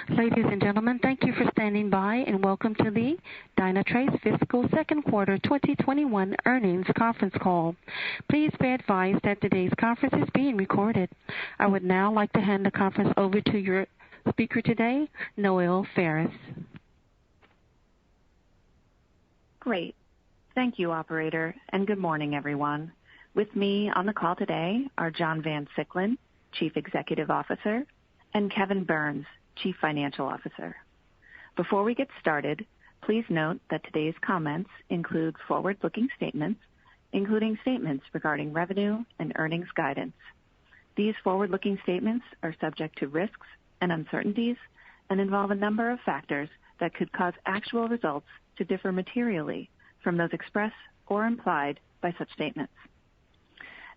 Ladies and gentlemen, thank you for standing by and welcome to the Dynatrace Fiscal Second Quarter 2021 Earnings Conference Call. Please be advised that today's conference is being recorded. I would now like to hand the conference over to your speaker today, Noelle Ferris. Great. Thank you, operator, and good morning, everyone. With me on the call today are John Van Siclen, Chief Executive Officer, and Kevin Burns, Chief Financial Officer. Before we get started, please note that today's comments include forward-looking statements, including statements regarding revenue and earnings guidance. These forward-looking statements are subject to risks and uncertainties and involve a number of factors that could cause actual results to differ materially from those expressed or implied by such statements.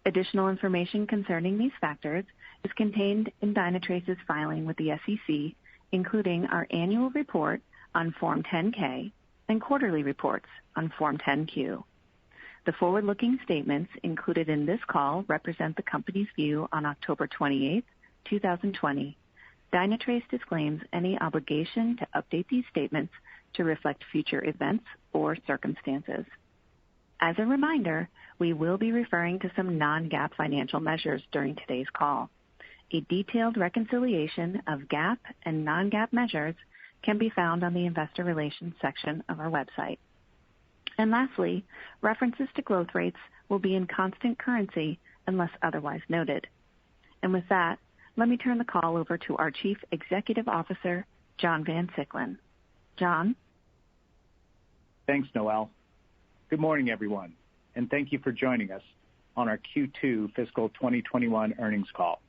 Additional information concerning these factors is contained in Dynatrace's filing with the SEC, including our annual report on Form 10-K and quarterly reports on Form 10-Q. The forward-looking statements included in this call represent the company's view on October 28, 2020. Dynatrace disclaims any obligation to update these statements to reflect future events or circumstances. As a reminder, we will be referring to some non-GAAP financial measures during today's call. A detailed reconciliation of GAAP and non-GAAP measures can be found on the Investor Relations section of our website. And lastly, references to growth rates will be in constant currency unless otherwise noted. And with that, let me turn the call over to our Chief Executive Officer, John Van Siclen. John? Thanks, Noelle. Good morning, everyone, and thank you for joining us on our Q2 fiscal 2021 earnings call.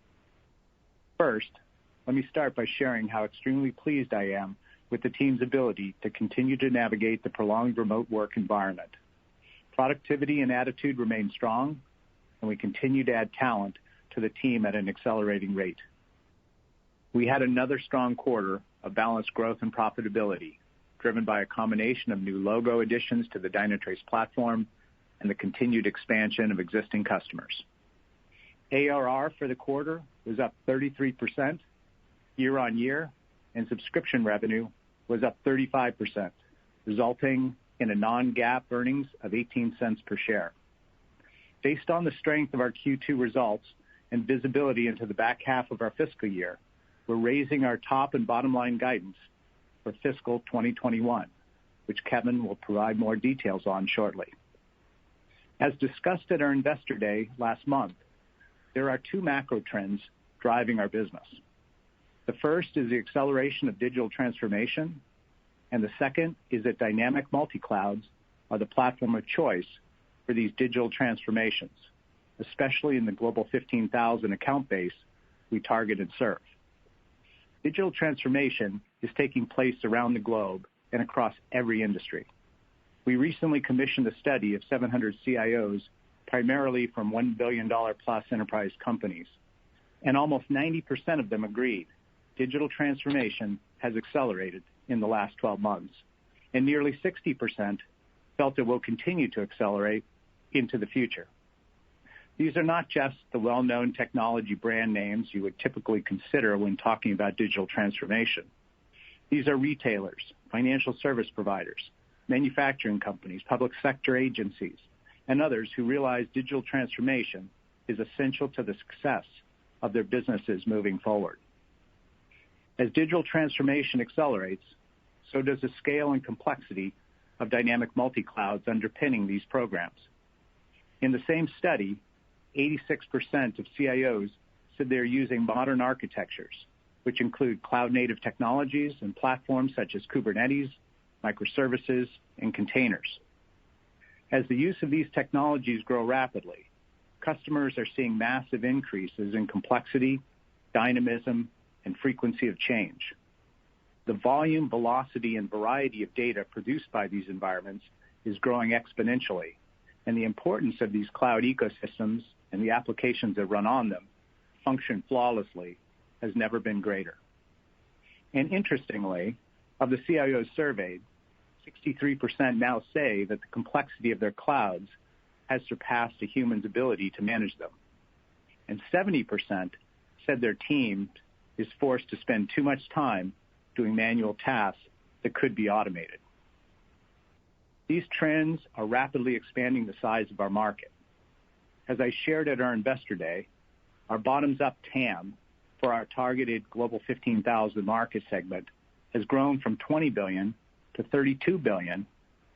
First, let me start by sharing how extremely pleased I am with the team's ability to continue to navigate the prolonged remote work environment. Productivity and attitude remain strong, and we continue to add talent to the team at an accelerating rate. We had another strong quarter of balanced growth and profitability, driven by a combination of new logo additions to the Dynatrace platform and the continued expansion of existing customers. ARR for the quarter was up 33% year on year, and subscription revenue was up 35%, resulting in a non-GAAP earnings of 18 cents per share. Based on the strength of our Q2 results and visibility into the back half of our fiscal year, we're raising our top and bottom line guidance for fiscal 2021, which Kevin will provide more details on shortly. As discussed at our Investor Day last month, there are two macro trends driving our business. The first is the acceleration of digital transformation, and the second is that dynamic multi-clouds are the platform of choice for these digital transformations, especially in the global 15,000 account base we target and serve. Digital transformation is taking place around the globe and across every industry. We recently commissioned a study of 700 CIOs, primarily from $1 billion plus enterprise companies, and almost 90% of them agreed digital transformation has accelerated in the last 12 months, and nearly 60% felt it will continue to accelerate into the future. These are not just the well-known technology brand names you would typically consider when talking about digital transformation. These are retailers, financial service providers, manufacturing companies, public sector agencies, and others who realize digital transformation is essential to the success of their businesses moving forward. As digital transformation accelerates, so does the scale and complexity of dynamic multi-clouds underpinning these programs. In the same study, 86% of CIOs said they're using modern architectures, which include cloud-native technologies and platforms such as Kubernetes, microservices, and containers. As the use of these technologies grow rapidly, customers are seeing massive increases in complexity, dynamism, and frequency of change. The volume, velocity, and variety of data produced by these environments is growing exponentially, and the importance of these cloud ecosystems and the applications that run on them function flawlessly has never been greater. And interestingly, of the CIOs surveyed, 63% now say that the complexity of their clouds has surpassed a human's ability to manage them. And 70% said their team is forced to spend too much time doing manual tasks that could be automated. These trends are rapidly expanding the size of our market. As I shared at our Investor Day, our bottoms-up TAM for our targeted Global 15,000 market segment has grown from $20 billion to $32 billion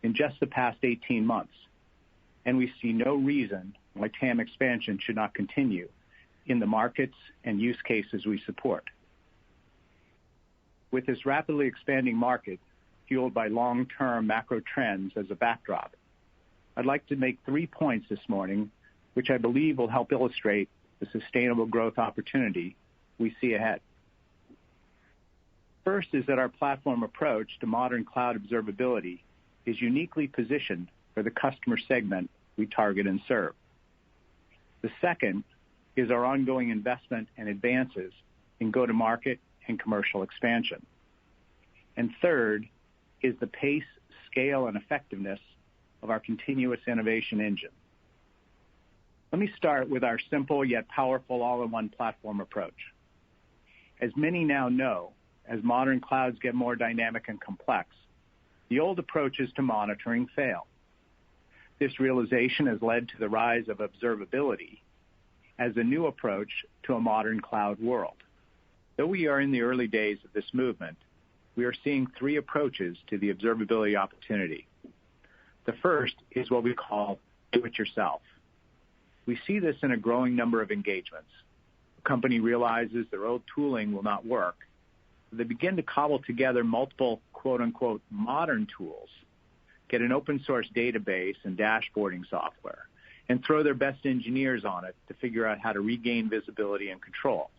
in just the past 18 months, and we see no reason why TAM expansion should not continue in the markets and use cases we support. With this rapidly expanding market fueled by long-term macro trends as a backdrop, I'd like to make 3 points this morning, which I believe will help illustrate the sustainable growth opportunity we see ahead. First is that our platform approach to modern cloud observability is uniquely positioned for the customer segment we target and serve. The second is our ongoing investment and advances in go-to-market and commercial expansion. And third is the pace, scale, and effectiveness of our continuous innovation engine. Let me start with our simple yet powerful all-in-one platform approach. As many now know, as modern clouds get more dynamic and complex, the old approaches to monitoring fail. This realization has led to the rise of observability as a new approach to a modern cloud world. Though we are in the early days of this movement, we are seeing 3 approaches to the observability opportunity. The first is what we call do-it-yourself. We see this in a growing number of engagements. A company realizes their old tooling will not work. They begin to cobble together multiple quote-unquote modern tools, get an open-source database and dashboarding software, and throw their best engineers on it to figure out how to regain visibility and control.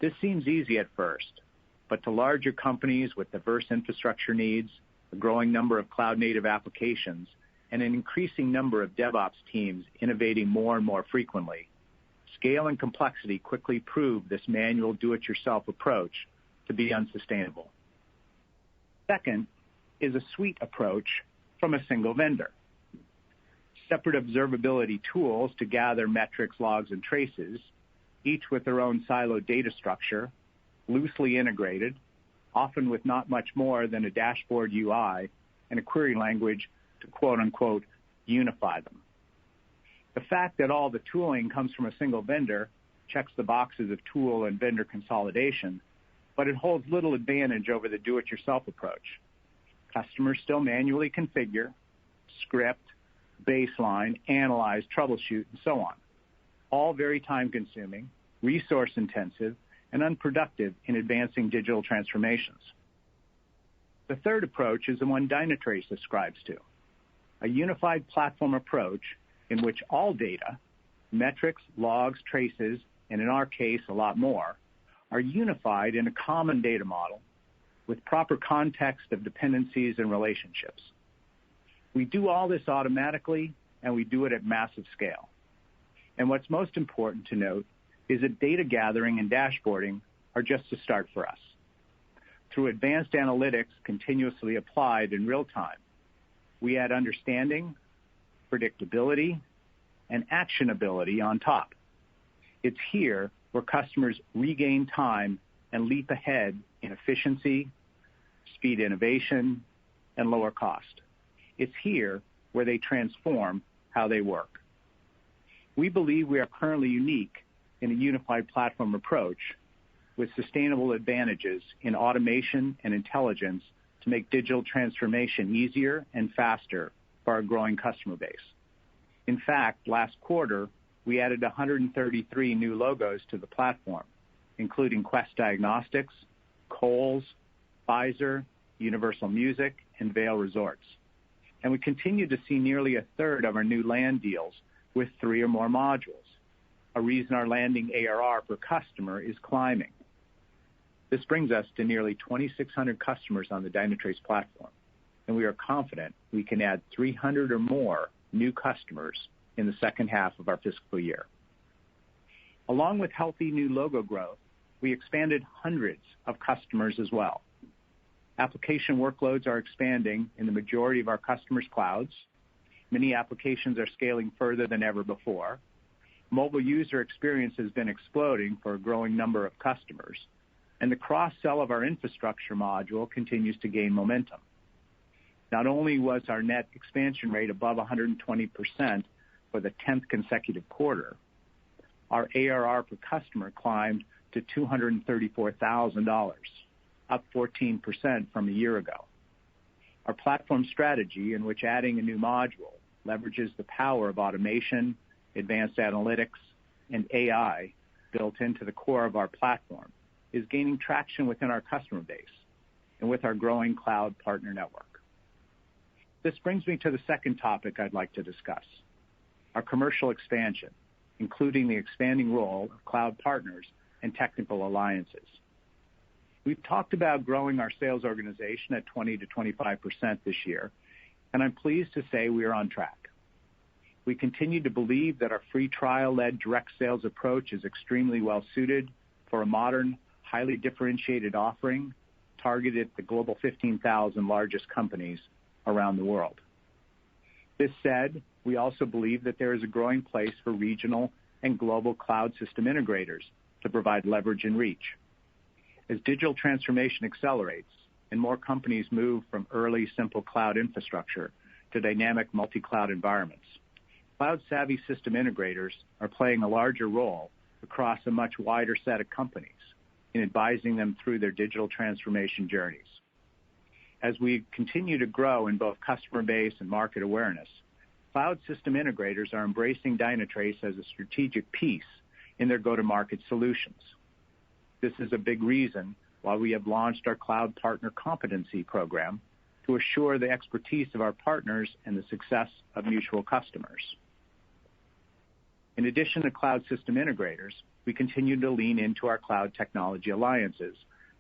This seems easy at first, but to larger companies with diverse infrastructure needs, a growing number of cloud-native applications, and an increasing number of DevOps teams innovating more and more frequently, scale and complexity quickly prove this manual do-it-yourself approach to be unsustainable. Second is a suite approach from a single vendor. Separate observability tools to gather metrics, logs, and traces, each with their own siloed data structure, loosely integrated, often with not much more than a dashboard UI and a query language to quote-unquote unify them. The fact that all the tooling comes from a single vendor checks the boxes of tool and vendor consolidation, but it holds little advantage over the do-it-yourself approach. Customers still manually configure, script, baseline, analyze, troubleshoot, and so on. All very time-consuming, resource-intensive, and unproductive in advancing digital transformations. The third approach is the one Dynatrace ascribes to, a unified platform approach in which all data, metrics, logs, traces, and in our case, a lot more, are unified in a common data model with proper context of dependencies and relationships. We do all this automatically, and we do it at massive scale. And what's most important to note is that data gathering and dashboarding are just a start for us. Through advanced analytics continuously applied in real time, we add understanding, predictability, and actionability on top. It's here where customers regain time and leap ahead in efficiency, speed innovation, and lower cost. It's here where they transform how they work. We believe we are currently unique in a unified platform approach with sustainable advantages in automation and intelligence to make digital transformation easier and faster for our growing customer base. In fact, last quarter, we added 133 new logos to the platform, including Quest Diagnostics, Kohl's, Pfizer, Universal Music, and Vail Resorts. And we continue to see nearly a third of our new land deals with 3 or more modules, a reason our landing ARR per customer is climbing. This brings us to nearly 2,600 customers on the Dynatrace platform, and we are confident we can add 300 or more new customers in the second half of our fiscal year. Along with healthy new logo growth, we expanded hundreds of customers as well. Application workloads are expanding in the majority of our customers' clouds. Many applications are scaling further than ever before. Mobile user experience has been exploding for a growing number of customers, and the cross-sell of our infrastructure module continues to gain momentum. Not only was our net expansion rate above 120% for the 10th consecutive quarter, our ARR per customer climbed to $234,000, up 14% from a year ago. Our platform strategy, in which adding a new module leverages the power of automation, advanced analytics, and AI built into the core of our platform, is gaining traction within our customer base and with our growing cloud partner network. This brings me to the second topic I'd like to discuss, our commercial expansion, including the expanding role of cloud partners and technical alliances. We've talked about growing our sales organization at 20 to 25% this year, and I'm pleased to say we are on track. We continue to believe that our free trial-led direct sales approach is extremely well suited for a modern, highly differentiated offering targeted at the global 15,000 largest companies around the world. This said, we also believe that there is a growing place for regional and global cloud system integrators to provide leverage and reach. As digital transformation accelerates and more companies move from early simple cloud infrastructure to dynamic multi-cloud environments, cloud-savvy system integrators are playing a larger role across a much wider set of companies in advising them through their digital transformation journeys. As we continue to grow in both customer base and market awareness, cloud system integrators are embracing Dynatrace as a strategic piece in their go-to-market solutions. This is a big reason why we have launched our Cloud Partner Competency Program to assure the expertise of our partners and the success of mutual customers. In addition to cloud system integrators, we continue to lean into our cloud technology alliances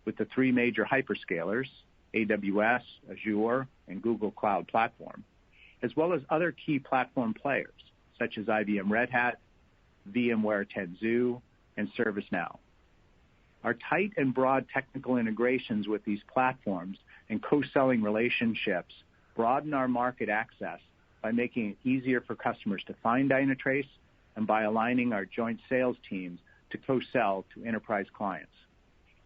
with the three major hyperscalers, AWS, Azure, and Google Cloud Platform, as well as other key platform players such as IBM Red Hat, VMware Tanzu, and ServiceNow. Our tight and broad technical integrations with these platforms and co-selling relationships broaden our market access by making it easier for customers to find Dynatrace and by aligning our joint sales teams to co-sell to enterprise clients.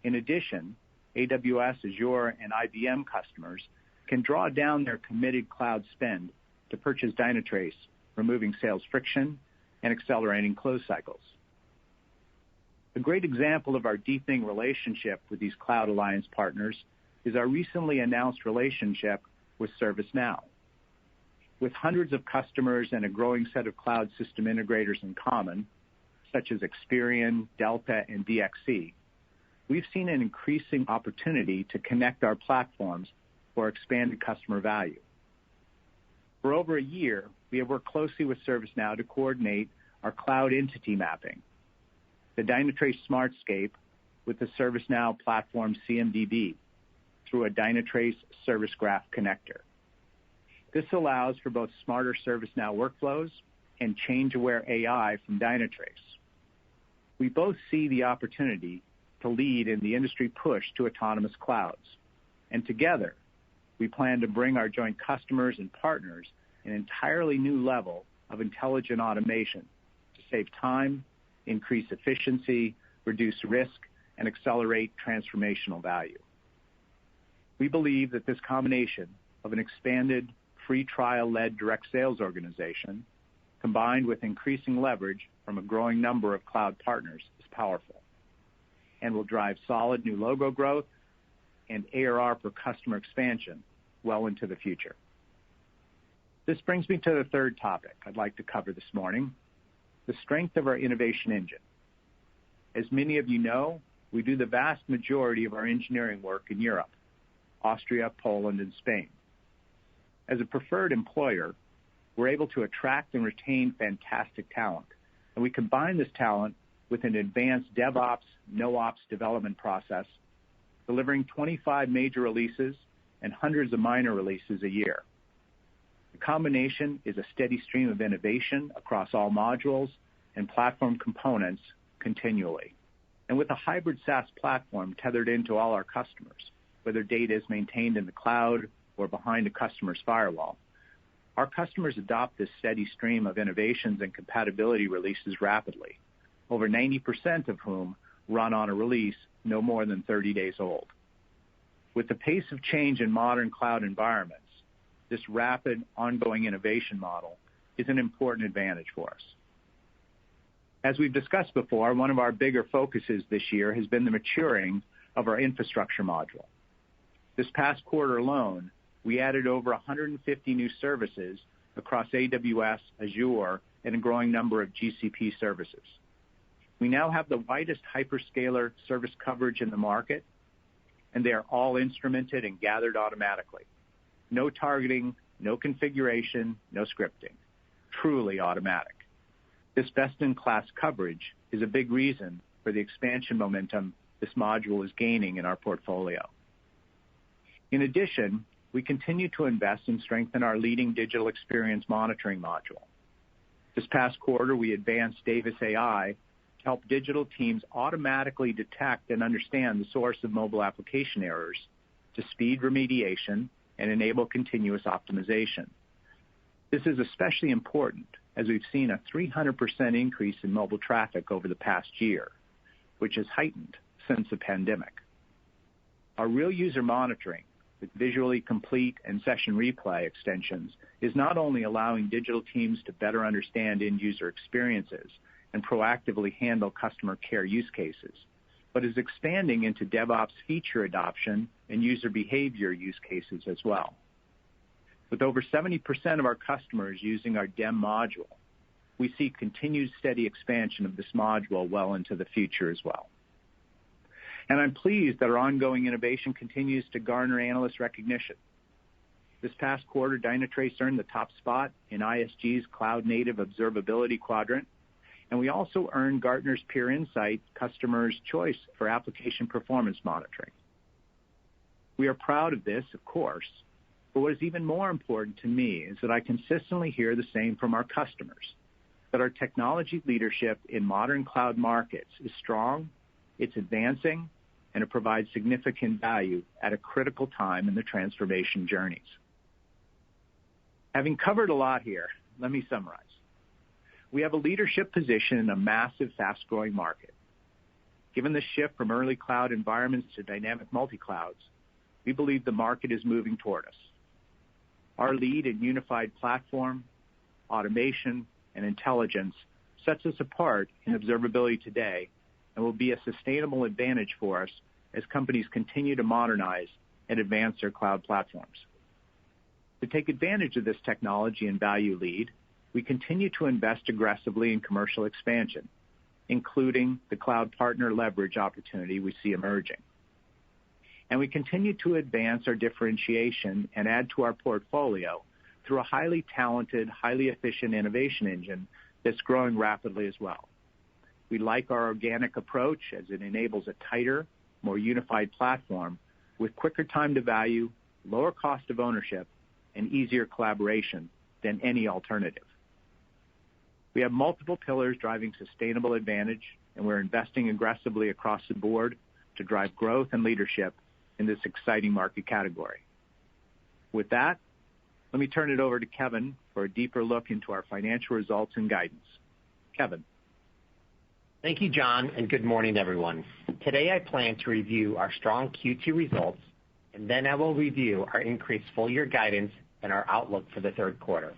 In addition, AWS, Azure, and IBM customers can draw down their committed cloud spend to purchase Dynatrace, removing sales friction and accelerating close cycles. A great example of our deepening relationship with these cloud alliance partners is our recently announced relationship with ServiceNow. With hundreds of customers and a growing set of cloud system integrators in common, such as Experian, Delta, and DXC, we've seen an increasing opportunity to connect our platforms for expanded customer value. For over a year, we have worked closely with ServiceNow to coordinate our cloud entity mapping, the Dynatrace Smartscape with the ServiceNow platform CMDB through a Dynatrace Service Graph connector. This allows for both smarter ServiceNow workflows and change-aware AI from Dynatrace. We both see the opportunity to lead in the industry push to autonomous clouds, and together we plan to bring our joint customers and partners an entirely new level of intelligent automation to save time, increase efficiency, reduce risk, and accelerate transformational value. We believe that this combination of an expanded free trial-led direct sales organization combined with increasing leverage from a growing number of cloud partners is powerful and will drive solid new logo growth and ARR per customer expansion well into the future. This brings me to the third topic I'd like to cover this morning, the strength of our innovation engine. As many of you know, we do the vast majority of our engineering work in Europe, Austria, Poland, and Spain. As a preferred employer, we're able to attract and retain fantastic talent, and we combine this talent with an advanced DevOps, NoOps development process, delivering 25 major releases and hundreds of minor releases a year. The combination is a steady stream of innovation across all modules and platform components continually. And with a hybrid SaaS platform tethered into all our customers, whether data is maintained in the cloud or behind a customer's firewall, our customers adopt this steady stream of innovations and compatibility releases rapidly, over 90% of whom run on a release no more than 30 days old. With the pace of change in modern cloud environments, this rapid, ongoing innovation model is an important advantage for us. As we've discussed before, one of our bigger focuses this year has been the maturing of our infrastructure module. This past quarter alone, we added over 150 new services across AWS, Azure, and a growing number of GCP services. We now have the widest hyperscaler service coverage in the market, and they are all instrumented and gathered automatically. No targeting, no configuration, no scripting. Truly automatic. This best-in-class coverage is a big reason for the expansion momentum this module is gaining in our portfolio. In addition, we continue to invest and strengthen our leading digital experience monitoring module. This past quarter, we advanced Davis AI to help digital teams automatically detect and understand the source of mobile application errors to speed remediation and enable continuous optimization. This is especially important as we've seen a 300% increase in mobile traffic over the past year, which has heightened since the pandemic. Our real user monitoring with visually complete and session replay extensions is not only allowing digital teams to better understand end user experiences and proactively handle customer care use cases, but is expanding into DevOps feature adoption and user behavior use cases as well. With over 70% of our customers using our DEM module, we see continued steady expansion of this module well into the future as well. And I'm pleased that our ongoing innovation continues to garner analyst recognition. This past quarter, Dynatrace earned the top spot in ISG's Cloud Native Observability Quadrant, and we also earned Gartner's Peer Insight Customer's Choice for Application Performance Monitoring. We are proud of this, of course, but what is even more important to me is that I consistently hear the same from our customers, that our technology leadership in modern cloud markets is strong, it's advancing, and it provides significant value at a critical time in the transformation journeys. Having covered a lot here, let me summarize. We have a leadership position in a massive, fast-growing market. Given the shift from early cloud environments to dynamic multi-clouds, we believe the market is moving toward us. Our lead in unified platform, automation, and intelligence sets us apart in observability today and will be a sustainable advantage for us as companies continue to modernize and advance their cloud platforms. To take advantage of this technology and value lead, we continue to invest aggressively in commercial expansion, including the cloud partner leverage opportunity we see emerging. And we continue to advance our differentiation and add to our portfolio through a highly talented, highly efficient innovation engine that's growing rapidly as well. We like our organic approach as it enables a tighter, more unified platform with quicker time to value, lower cost of ownership, and easier collaboration than any alternative. We have multiple pillars driving sustainable advantage, and we're investing aggressively across the board to drive growth and leadership in this exciting market category. With that, let me turn it over to Kevin for a deeper look into our financial results and guidance. Kevin. Thank you, John, and good morning, everyone. Today I plan to review our strong Q2 results, and then I will review our increased full-year guidance and our outlook for the third quarter.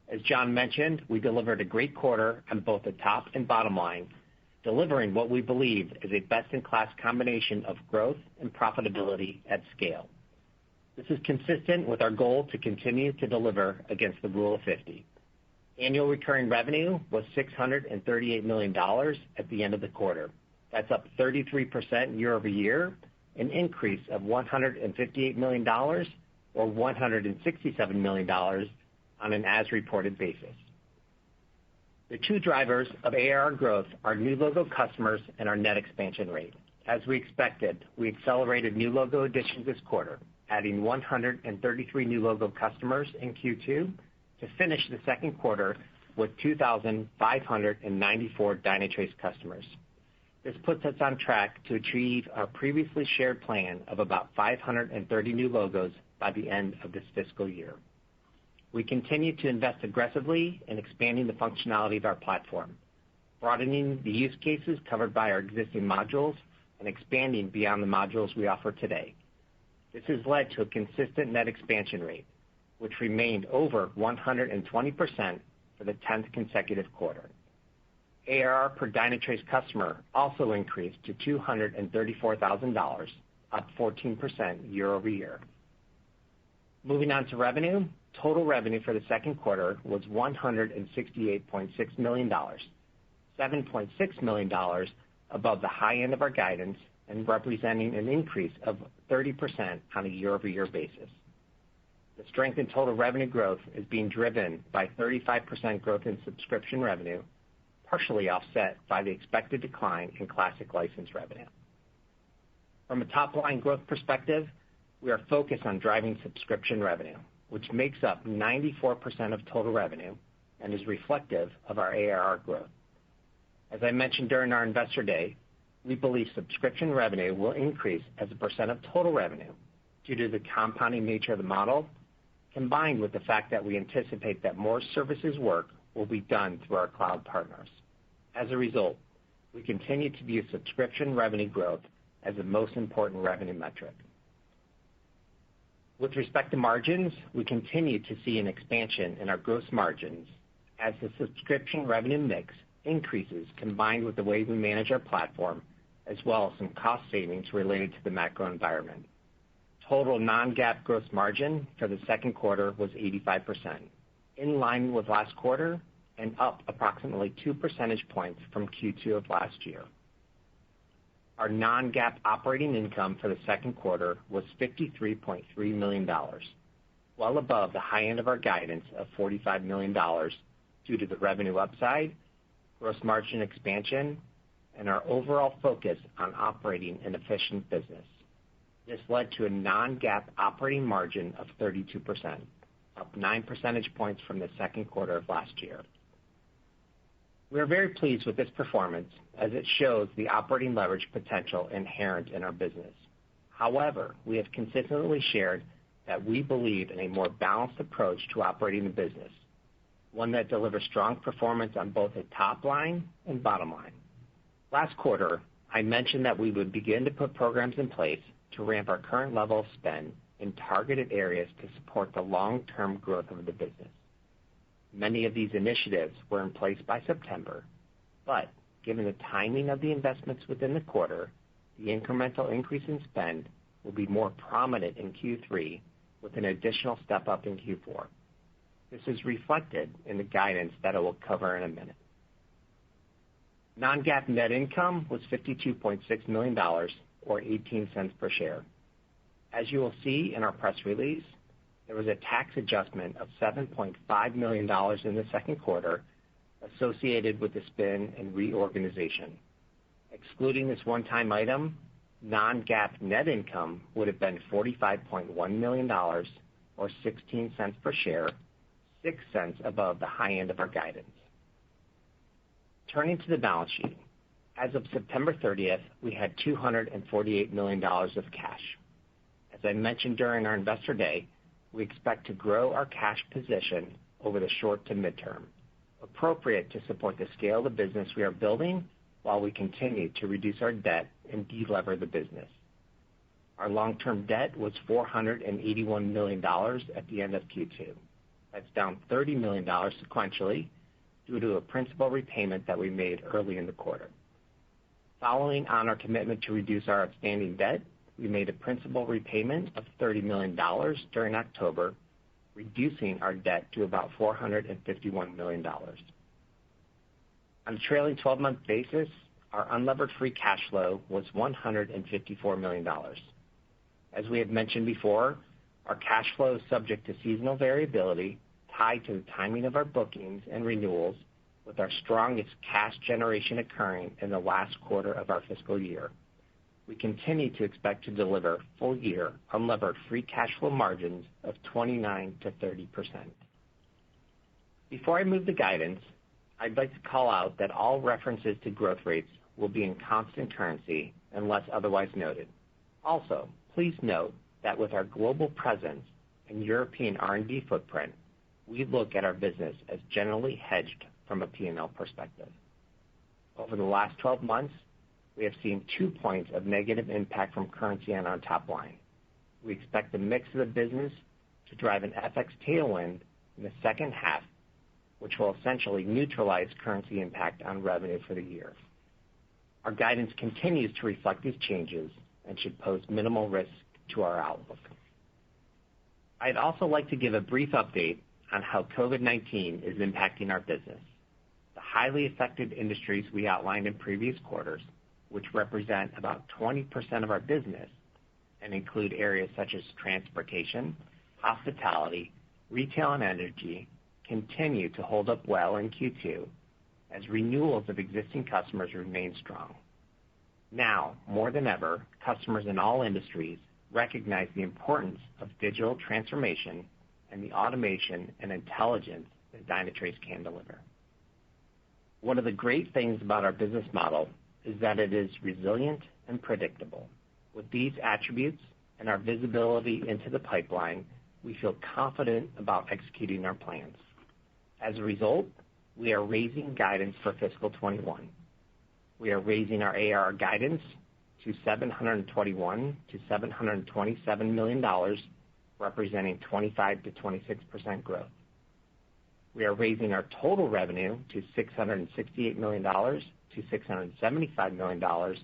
As John mentioned, we delivered a great quarter on both the top and bottom line, delivering what we believe is a best-in-class combination of growth and profitability at scale. This is consistent with our goal to continue to deliver against the Rule of 50. Annual recurring revenue was $638 million at the end of the quarter. That's up 33% year over year, an increase of $158 million or $167 million on an as-reported basis. The two drivers of ARR growth are new logo customers and our net expansion rate. As we expected, we accelerated new logo additions this quarter, adding 133 new logo customers in Q2 to finish the second quarter with 2,594 Dynatrace customers. This puts us on track to achieve our previously shared plan of about 530 new logos by the end of this fiscal year. We continue to invest aggressively in expanding the functionality of our platform. broadening the use cases covered by our existing modules and expanding beyond the modules we offer today. This has led to a consistent net expansion rate, which remained over 120% for the 10th consecutive quarter. ARR per Dynatrace customer also increased to $234,000, up 14% year-over-year. Moving on to revenue, total revenue for the second quarter was $168.6 million, $7.6 million above the high end of our guidance and representing an increase of 30% on a year-over-year basis. The strength in total revenue growth is being driven by 35% growth in subscription revenue, partially offset by the expected decline in classic license revenue. From a top-line growth perspective, we are focused on driving subscription revenue, which makes up 94% of total revenue and is reflective of our ARR growth. As I mentioned during our Investor Day, we believe subscription revenue will increase as a percent of total revenue due to the compounding nature of the model, combined with the fact that we anticipate that more services work will be done through our cloud partners. As a result, we continue to view subscription revenue growth as the most important revenue metric. With respect to margins, we continue to see an expansion in our gross margins as the subscription revenue mix increases combined with the way we manage our platform, as well as some cost savings related to the macro environment. Total non-GAAP gross margin for the second quarter was 85%, in line with last quarter and up approximately 2 percentage points from Q2 of last year. Our non-GAAP operating income for the second quarter was $53.3 million, well above the high end of our guidance of $45 million due to the revenue upside, gross margin expansion, and our overall focus on operating an efficient business. This led to a non-GAAP operating margin of 32%, up 9 percentage points from the second quarter of last year. We are very pleased with this performance as it shows the operating leverage potential inherent in our business. However, we have consistently shared that we believe in a more balanced approach to operating the business, one that delivers strong performance on both the top line and bottom line. Last quarter, I mentioned that we would begin to put programs in place to ramp our current level of spend in targeted areas to support the long-term growth of the business. Many of these initiatives were in place by September, but given the timing of the investments within the quarter, the incremental increase in spend will be more prominent in Q3 with an additional step up in Q4. This is reflected in the guidance that I will cover in a minute. Non-GAAP net income was $52.6 million, or 18 cents per share. As you will see in our press release, there was a tax adjustment of $7.5 million in the second quarter associated with the spin and reorganization. Excluding this one-time item, non-GAAP net income would have been $45.1 million, or 16 cents per share, 6 cents above the high end of our guidance. Turning to the balance sheet, as of September 30th, we had $248 million of cash. As I mentioned during our Investor Day, we expect to grow our cash position over the short to midterm, appropriate to support the scale of the business we are building while we continue to reduce our debt and de-lever the business. Our long-term debt was $481 million at the end of Q2. That's down $30 million sequentially due to a principal repayment that we made early in the quarter. Following on our commitment to reduce our outstanding debt, we made a principal repayment of $30 million during October, reducing our debt to about $451 million. On a trailing 12-month basis, our unlevered free cash flow was $154 million. As we have mentioned before, our cash flow is subject to seasonal variability tied to the timing of our bookings and renewals, with our strongest cash generation occurring in the last quarter of our fiscal year. We continue to expect to deliver full-year unlevered free cash flow margins of 29 to 30%. Before I move to guidance, I'd like to call out that all references to growth rates will be in constant currency unless otherwise noted. Also, please note that with our global presence and European R&D footprint, we look at our business as generally hedged from a P&L perspective. Over the last 12 months, we have seen 2 points of negative impact from currency on our top line. We expect the mix of the business to drive an FX tailwind in the second half, which will essentially neutralize currency impact on revenue for the year. Our guidance continues to reflect these changes and should pose minimal risk to our outlook. I'd also like to give a brief update on how COVID-19 is impacting our business. The highly affected industries we outlined in previous quarters, which represent about 20% of our business and include areas such as transportation, hospitality, retail, and energy, continue to hold up well in Q2 as renewals of existing customers remain strong. Now, more than ever, customers in all industries recognize the importance of digital transformation and the automation and intelligence that Dynatrace can deliver. One of the great things about our business model is that it is resilient and predictable. With these attributes and our visibility into the pipeline, we feel confident about executing our plans. As a result, we are raising guidance for fiscal 21. We are raising our ARR guidance to $721 to $727 million, representing 25 to 26% growth. We are raising our total revenue to $668 million to $675 million,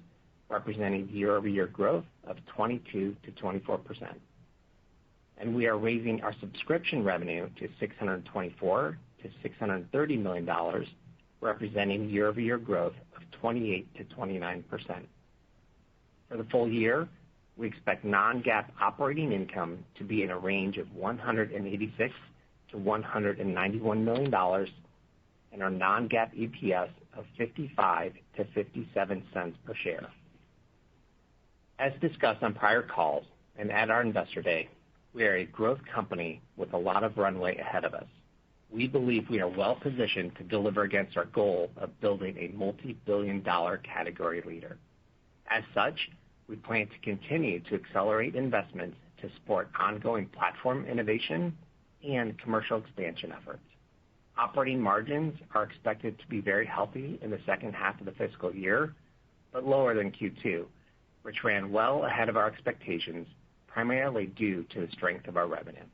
representing year-over-year growth of 22 to 24%. And we are raising our subscription revenue to $624 to $630 million, representing year-over-year growth of 28 to 29%. For the full year, we expect non-GAAP operating income to be in a range of $186 to $191 million, and our non-GAAP EPS of 55 to 57 cents per share. As discussed on prior calls and at our Investor Day, we are a growth company with a lot of runway ahead of us. We believe we are well positioned to deliver against our goal of building a multi-billion-dollar category leader. As such, we plan to continue to accelerate investments to support ongoing platform innovation and commercial expansion efforts. Operating margins are expected to be very healthy in the second half of the fiscal year, but lower than Q2, which ran well ahead of our expectations, primarily due to the strength of our revenue.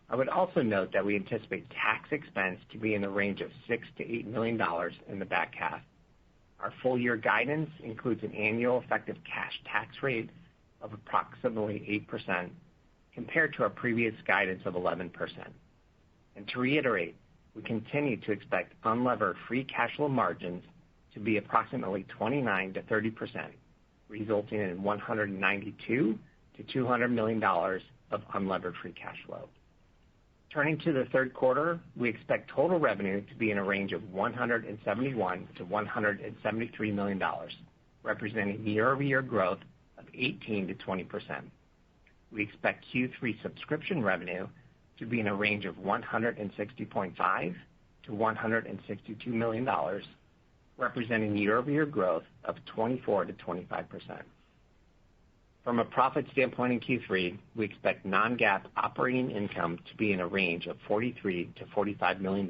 I would also note that we anticipate tax expense to be in the range of $6 to $8 million in the back half. Our full-year guidance includes an annual effective cash tax rate of approximately 8%, compared to our previous guidance of 11%. And to reiterate, we continue to expect unlevered free cash flow margins to be approximately 29 to 30%, resulting in $192 to $200 million of unlevered free cash flow. Turning to the third quarter, we expect total revenue to be in a range of $171 to $173 million, representing year-over-year growth of 18 to 20%. We expect Q3 subscription revenue to be in a range of $160.5 to $162 million, representing year-over-year growth of 24 to 25%. From a profit standpoint in Q3, we expect non-GAAP operating income to be in a range of $43 to $45 million,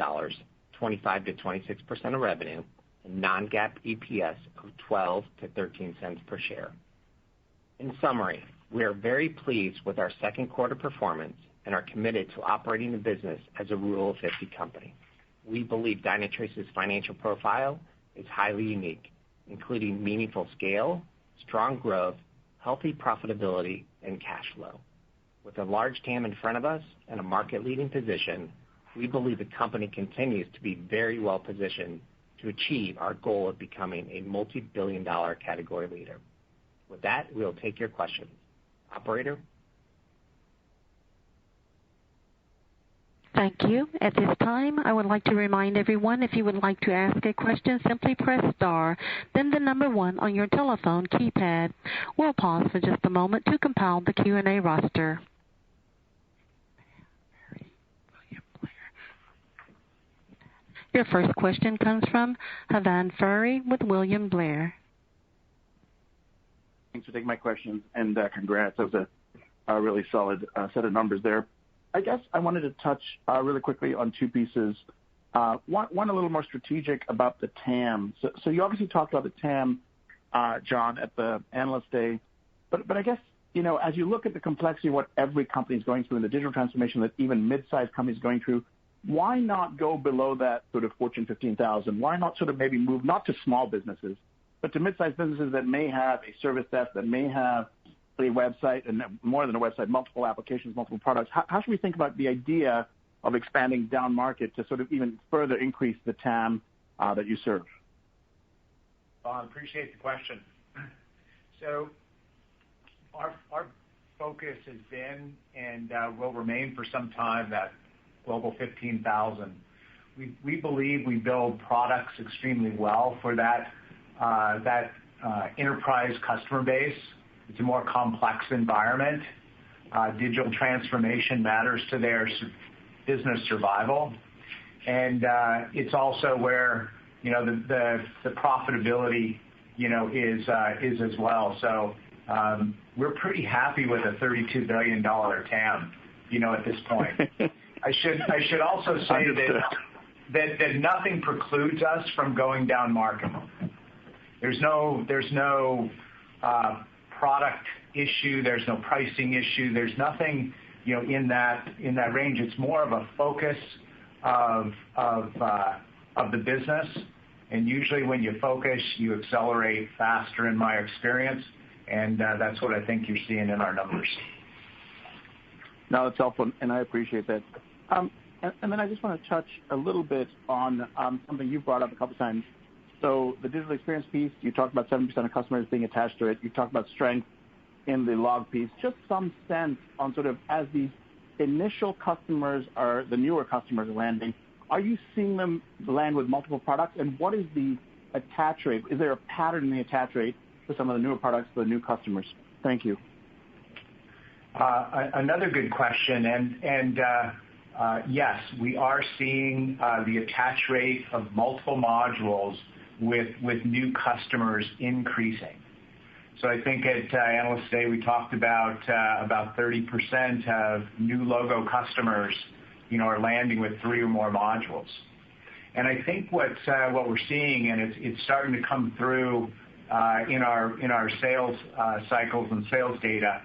25 to 26% of revenue, and non-GAAP EPS of 12 to 13 cents per share. In summary, we are very pleased with our second quarter performance and are committed to operating the business as a Rule of 50 company. We believe Dynatrace's financial profile is highly unique, including meaningful scale, strong growth, healthy profitability, and cash flow. With a large TAM in front of us and a market-leading position, we believe the company continues to be very well positioned to achieve our goal of becoming a multi-billion-dollar category leader. With that, we'll take your questions. Operator? Thank you. At this time, I would like to remind everyone, if you would like to ask a question, simply press star, then the number 1 on your telephone keypad. We'll pause for just a moment to compile the Q&A roster. Your first question comes from Havan Furry with William Blair. Thanks for taking my questions, and congrats. That was a really solid set of numbers there. I guess I wanted to touch really quickly on two pieces. One a little more strategic about the TAM. So you obviously talked about the TAM, John, at the Analyst Day, but I guess, as you look at the complexity of what every company is going through and the digital transformation that even mid-sized companies are going through, why not go below that sort of Fortune 15,000? Why not sort of maybe move not to small businesses, but to mid-sized businesses that may have a service desk, that may have a website, and more than a website, multiple applications, multiple products? How should we think about the idea of expanding down market to sort of even further increase the TAM that you serve? Well, I appreciate the question. So our focus has been and will remain for some time that Global 15,000. We believe we build products extremely well for that enterprise customer base. It's a more complex environment. Digital transformation matters to their business survival, and it's also where the profitability is as well. So we're pretty happy with a $32 billion TAM at this point. I should also say that nothing precludes us from going down market. There's no product issue. There's no pricing issue. There's nothing in that range. It's more of a focus of the business. And usually when you focus, you accelerate faster, in my experience. And that's what I think you're seeing in our numbers. No, that's helpful, and I appreciate that. And then I just want to touch a little bit on something you brought up a couple of times. So the digital experience piece, you talked about 70% of customers being attached to it. You talked about strength in the log piece. Just some sense on sort of as these initial customers are the newer customers landing, are you seeing them land with multiple products? And what is the attach rate? Is there a pattern in the attach rate for some of the newer products for the new customers? Thank you. Another good question, and yes, we are seeing the attach rate of multiple modules with new customers increasing. So I think at Analyst Day we talked about 30% of new logo customers, are landing with 3 or more modules. And I think what we're seeing, and it's starting to come through in our sales cycles and sales data,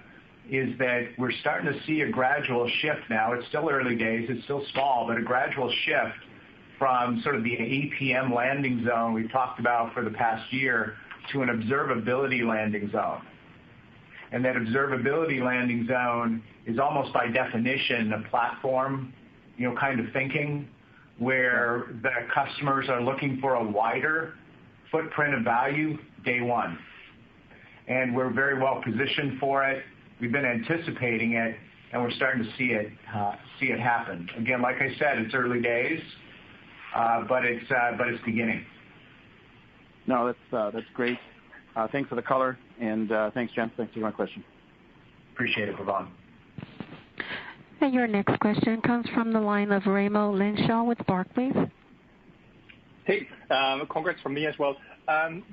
is that we're starting to see a gradual shift now. It's still early days, it's still small, but a gradual shift from sort of the APM landing zone we've talked about for the past year to an observability landing zone. And that observability landing zone is almost by definition a platform, kind of thinking, where the customers are looking for a wider footprint of value day one. And we're very well positioned for it. We've been anticipating it, and we're starting to see it happen. Again, like I said, it's early days, but it's beginning. No, that's great. Thanks for the color, and thanks, Jen. Thanks for my question. Appreciate it, Pavan. And your next question comes from the line of Raimo Lenschow with Barclays. Hey, congrats from me as well.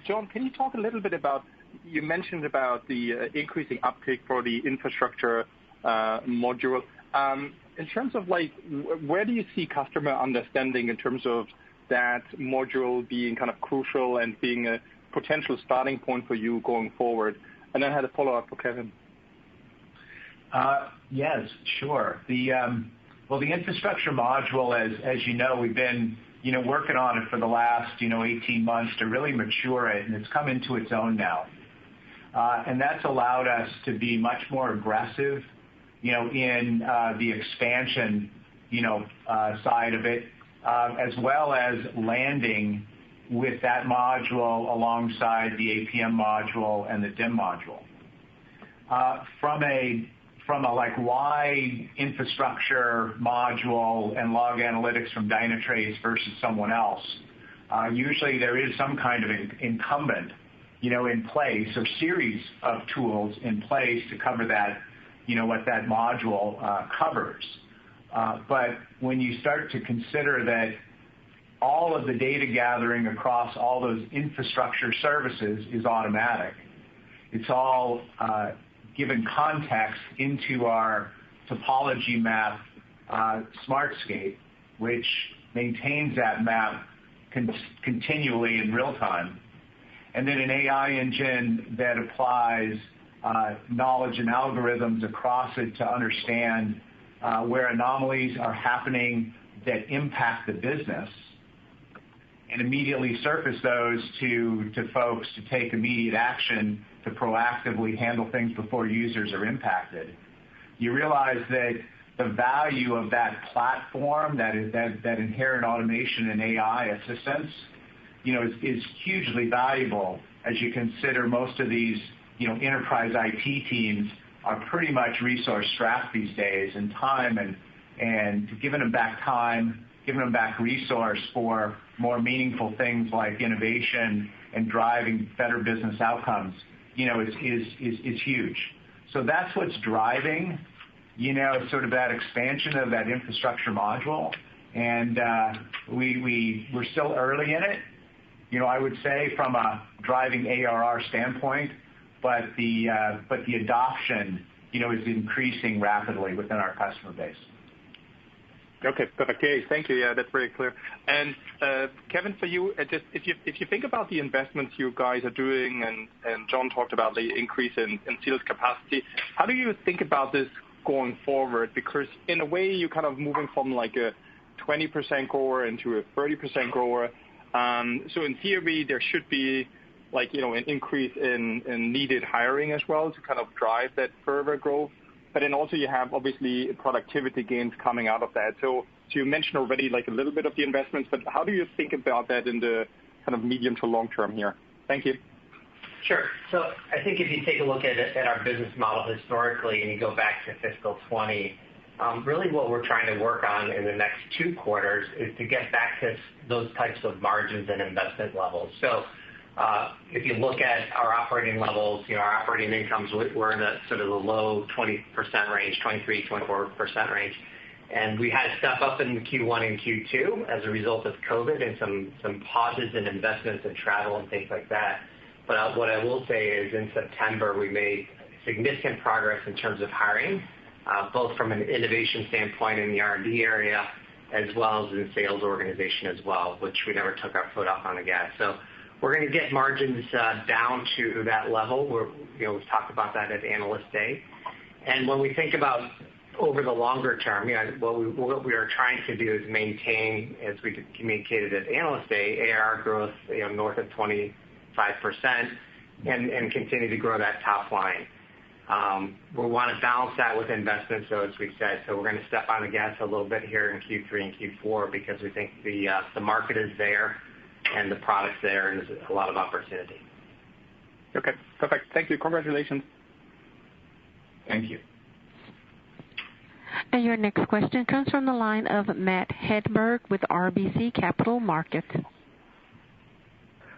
John, can you talk a little bit about, you mentioned about the increasing uptake for the infrastructure module. In terms of where do you see customer understanding in terms of that module being kind of crucial and being a potential starting point for you going forward? And then I had a follow-up for Kevin. Yes, sure. The infrastructure module, as you know, we've been working on it for the last 18 months to really mature it, and it's come into its own now. And that's allowed us to be much more aggressive, in the expansion, side of it, as well as landing with that module alongside the APM module and the DIM module. From a why infrastructure module and log analytics from Dynatrace versus someone else, usually there is some kind of incumbent, in place, or series of tools in place to cover that, what that module covers. But when you start to consider that all of the data gathering across all those infrastructure services is automatic, it's all given context into our topology map Smartscape, which maintains that map continually in real time, and then an AI engine that applies knowledge and algorithms across it to understand where anomalies are happening that impact the business and immediately surface those to folks to take immediate action to proactively handle things before users are impacted. You realize that the value of that platform, that inherent automation and AI assistance, is hugely valuable as you consider most of these, enterprise IT teams are pretty much resource strapped these days, and time and giving them back time, giving them back resource for more meaningful things like innovation and driving better business outcomes, is huge. So that's what's driving, sort of that expansion of that infrastructure module. And we're still early in it, I would say, from a driving ARR standpoint, but the adoption, is increasing rapidly within our customer base. Okay, perfect. Okay, thank you. Yeah, that's very clear. And Kevin, for you, just if you think about the investments you guys are doing, and John talked about the increase in sales capacity, how do you think about this going forward? Because in a way, you're kind of moving from like a 20% grower into a 30% grower. So in theory, there should be an increase in needed hiring as well to kind of drive that further growth. But then also you have obviously productivity gains coming out of that. So you mentioned already a little bit of the investments, but how do you think about that in the kind of medium to long term here? Thank you. Sure. So I think if you take a look at our business model historically and you go back to fiscal 20, really what we're trying to work on in the next 2 quarters is to get back to those types of margins and investment levels. So if you look at our operating levels, our operating incomes, we're in the sort of the low 20% range, 23-24% range. And we had to step up in Q1 and Q2 as a result of COVID and some pauses in investments and travel and things like that. But what I will say is in September, we made significant progress in terms of hiring, both from an innovation standpoint in the R&D area, as well as in the sales organization as well, which we never took our foot off on the gas. So we're going to get margins down to that level. We've talked about that at Analyst Day. And when we think about over the longer term, what we are trying to do is maintain, as we communicated at Analyst Day, ARR growth north of 25% and continue to grow that top line. We want to balance that with investment, so as we said, so we're going to step on the gas a little bit here in Q3 and Q4 because we think the market is there and the product's there and there's a lot of opportunity. Okay, perfect. Thank you. Congratulations. Thank you. And your next question comes from the line of Matt Hedberg with RBC Capital Markets.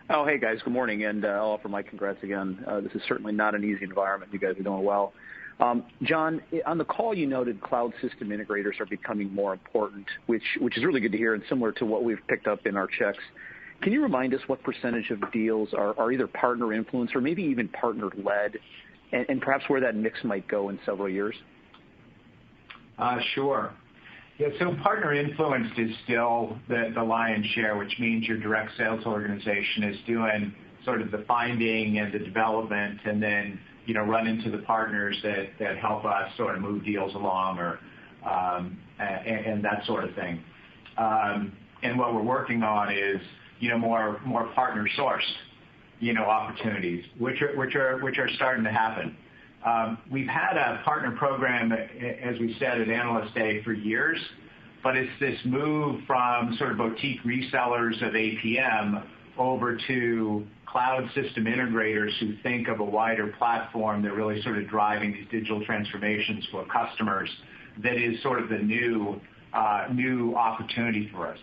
Oh, hey guys, good morning, and I'll offer my congrats again. This is certainly not an easy environment. You guys are doing well. John, on the call you noted cloud system integrators are becoming more important, which is really good to hear and similar to what we've picked up in our checks. Can you remind us what percentage of deals are either partner influenced or maybe even partner led, and perhaps where that mix might go in several years? Sure. Yeah, so partner influenced is still the lion's share, which means your direct sales organization is doing sort of the finding and the development, and then run into the partners that help us sort of move deals along and that sort of thing. And what we're working on is more partner sourced opportunities, which are starting to happen. We've had a partner program, as we said at Analyst Day, for years, but it's this move from sort of boutique resellers of APM over to cloud system integrators who think of a wider platform that really sort of driving these digital transformations for customers. That is sort of the new opportunity for us.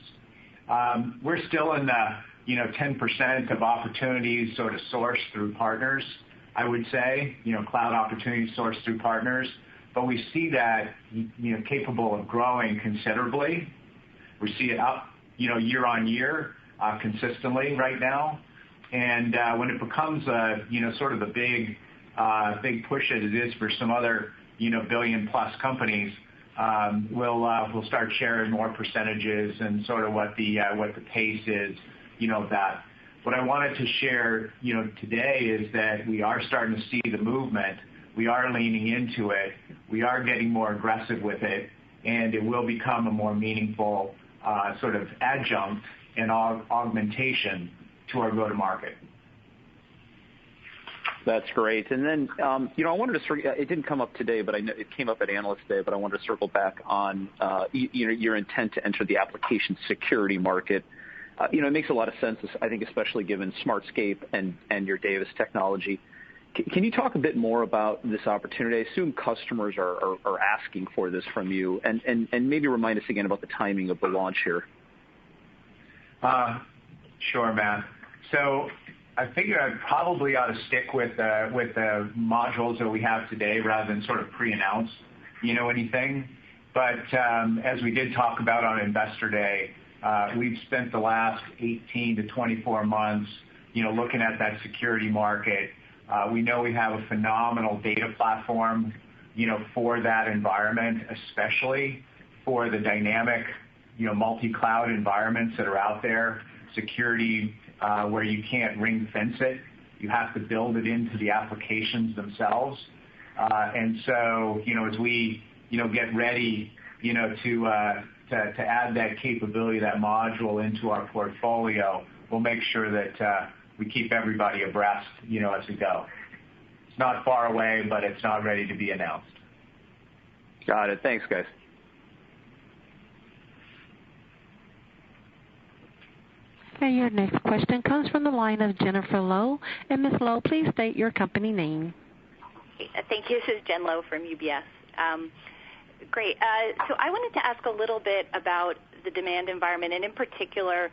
We're still in the 10% of opportunities sort of sourced through partners, I would say, cloud opportunities sourced through partners, but we see that, capable of growing considerably. We see it up, year on year, consistently right now. And when it becomes sort of a big push as it is for some other, billion plus companies, we'll start sharing more percentages and sort of what the pace is, of that. What I wanted to share, today is that we are starting to see the movement. We are leaning into it. We are getting more aggressive with it, and it will become a more meaningful sort of adjunct and augmentation to our go-to-market. That's great. And then, I wanted to it didn't come up today, but I know it came up at Analyst Day, but I wanted to circle back on, your intent to enter the application security market. It makes a lot of sense, I think, especially given Smartscape and your Davis technology. Can you talk a bit more about this opportunity? I assume customers are asking for this from you, and maybe remind us again about the timing of the launch here. Sure, Matt. So I figure I probably ought to stick with the modules that we have today rather than sort of pre-announce, anything. But as we did talk about on Investor Day, we've spent the last 18 to 24 months, looking at that security market. We know we have a phenomenal data platform, for that environment, especially for the dynamic, multi-cloud environments that are out there. Security where you can't ring fence it. You have to build it into the applications themselves. And so, as we, get ready, to add that capability, that module into our portfolio, we'll make sure that we keep everybody abreast, as we go. It's not far away, but it's not ready to be announced. Got it. Thanks, guys. And your next question comes from the line of Jennifer Lowe. And Ms. Lowe, please state your company name. Thank you. This is Jen Lowe from UBS. Great. So I wanted to ask a little bit about the demand environment, and in particular,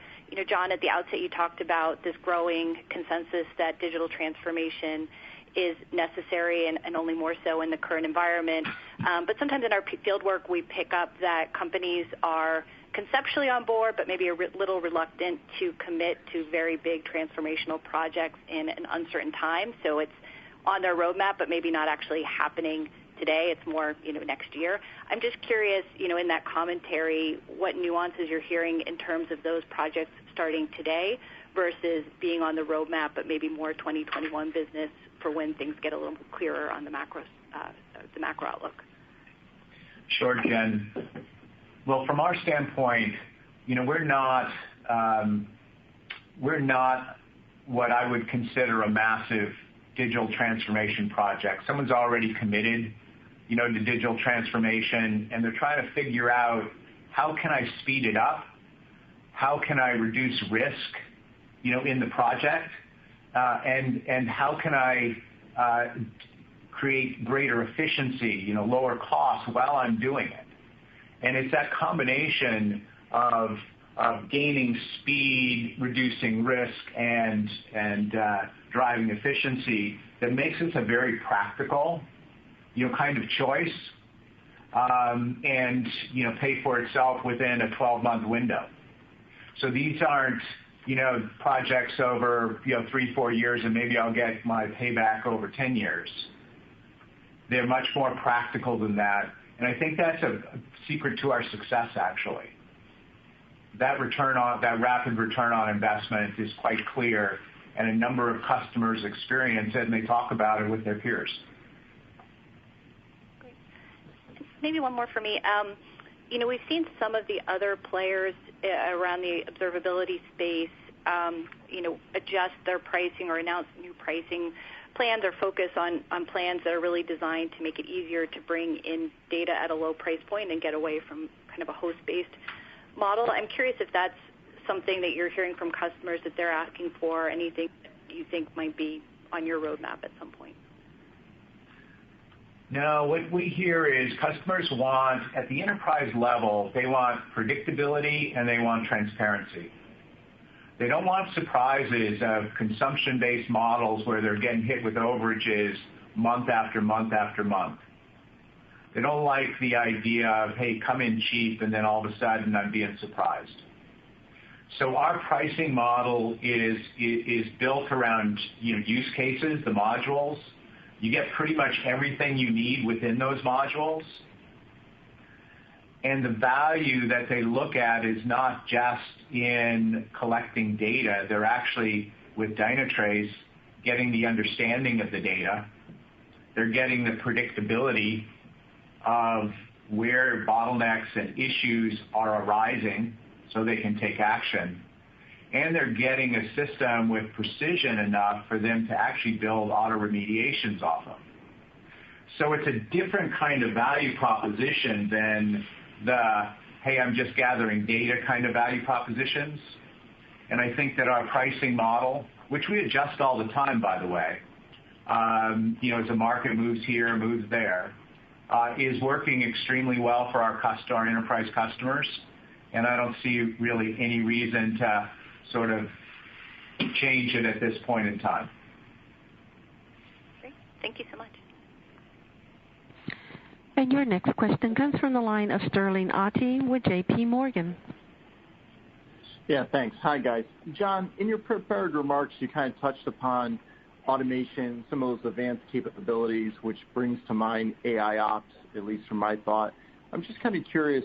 John, at the outset you talked about this growing consensus that digital transformation is necessary and only more so in the current environment. But sometimes in our field work we pick up that companies are conceptually on board, but maybe a little reluctant to commit to very big transformational projects in an uncertain time. So it's on their roadmap, but maybe not actually happening today. It's more, next year. I'm just curious, in that commentary, what nuances you're hearing in terms of those projects starting today versus being on the roadmap, but maybe more 2021 business for when things get a little clearer on the macro outlook. Sure, Jen. Well, from our standpoint, we're not what I would consider a massive digital transformation project. Someone's already committed, to digital transformation, and they're trying to figure out how can I speed it up? How can I reduce risk, in the project? And how can I create greater efficiency, lower costs while I'm doing it? And it's that combination of gaining speed, reducing risk, and driving efficiency that makes this a very practical, kind of choice, and pay for itself within a 12-month window. So these aren't, projects over 3-4 years, and maybe I'll get my payback over 10 years. They're much more practical than that, and I think that's a secret to our success, actually. That rapid return on investment is quite clear, and a number of customers experience it, and they talk about it with their peers. Great. Maybe one more for me. We've seen some of the other players around the observability space, adjust their pricing or announce new pricing plans or focus on plans that are really designed to make it easier to bring in data at a low price point and get away from kind of a host-based model. I'm curious if that's something that you're hearing from customers that they're asking for, anything that you think might be on your roadmap at some point. No, what we hear is customers want, at the enterprise level, they want predictability and they want transparency. They don't want surprises of consumption-based models where they're getting hit with overages month after month after month. They don't like the idea of, hey, come in cheap and then all of a sudden I'm being surprised. So our pricing model is built around use cases, the modules. You get pretty much everything you need within those modules. And the value that they look at is not just in collecting data. They're actually, with Dynatrace, getting the understanding of the data. They're getting the predictability of where bottlenecks and issues are arising so they can take action. And they're getting a system with precision enough for them to actually build auto remediations off of. So it's a different kind of value proposition than the, hey, I'm just gathering data kind of value propositions. And I think that our pricing model, which we adjust all the time, by the way, as the market moves here, moves there, is working extremely well for our enterprise customers. And I don't see really any reason to sort of change it at this point in time. Great. Thank you so much. And your next question comes from the line of Sterling Auty with J.P. Morgan. Yeah, thanks. Hi, guys. John, in your prepared remarks, you kind of touched upon automation, some of those advanced capabilities, which brings to mind AI ops, at least from my thought. I'm just kind of curious,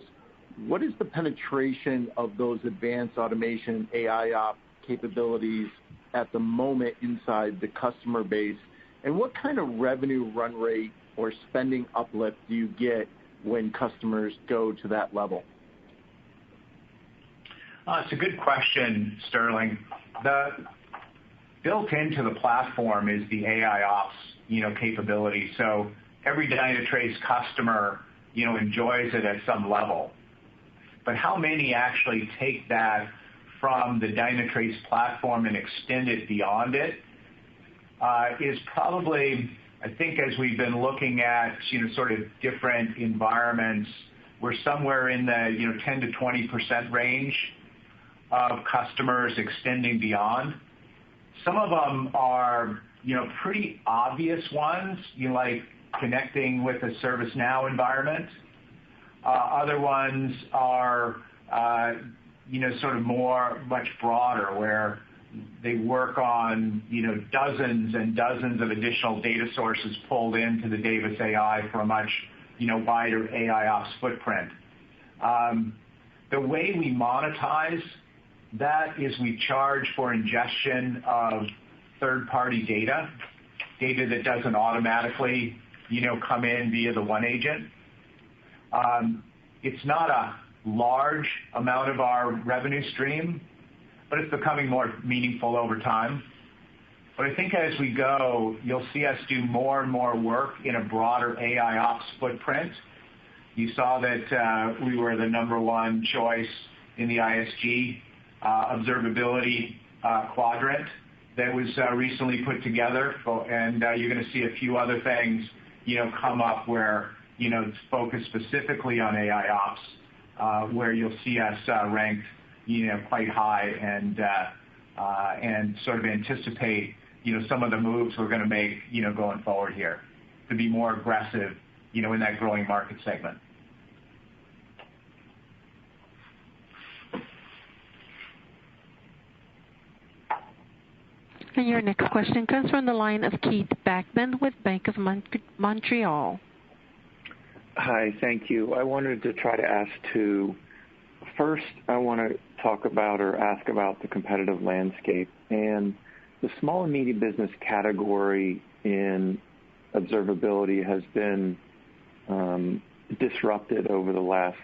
what is the penetration of those advanced automation AI ops capabilities at the moment inside the customer base, and what kind of revenue run rate or spending uplift do you get when customers go to that level? It's a good question, Sterling. Built into the platform is the AI ops, capability. So every Dynatrace customer, enjoys it at some level. But how many actually take that from the Dynatrace platform and extend it beyond it is probably, I think, as we've been looking at, sort of different environments, we're somewhere in the, 10 to 20% range of customers extending beyond. Some of them are, pretty obvious ones, like connecting with a ServiceNow environment. Other ones are, sort of much broader, where they work on, dozens and dozens of additional data sources pulled into the Davis AI for a much, wider AI ops footprint. The way we monetize that is we charge for ingestion of third-party data that doesn't automatically, come in via the one agent. It's not a large amount of our revenue stream, but it's becoming more meaningful over time. But I think as we go, you'll see us do more and more work in a broader AI ops footprint. You saw that we were the number one choice in the ISG Observability quadrant that was recently put together, and you're going to see a few other things, come up where, it's focused specifically on AI ops, where you'll see us ranked, quite high and sort of anticipate, some of the moves we're going to make, going forward here to be more aggressive, in that growing market segment. And your next question comes from the line of Keith Bachman with Bank of Montreal. Hi, thank you. I wanted to try to ask two. First, I want to talk about or ask about the competitive landscape. And the small and medium business category in observability has been disrupted over the last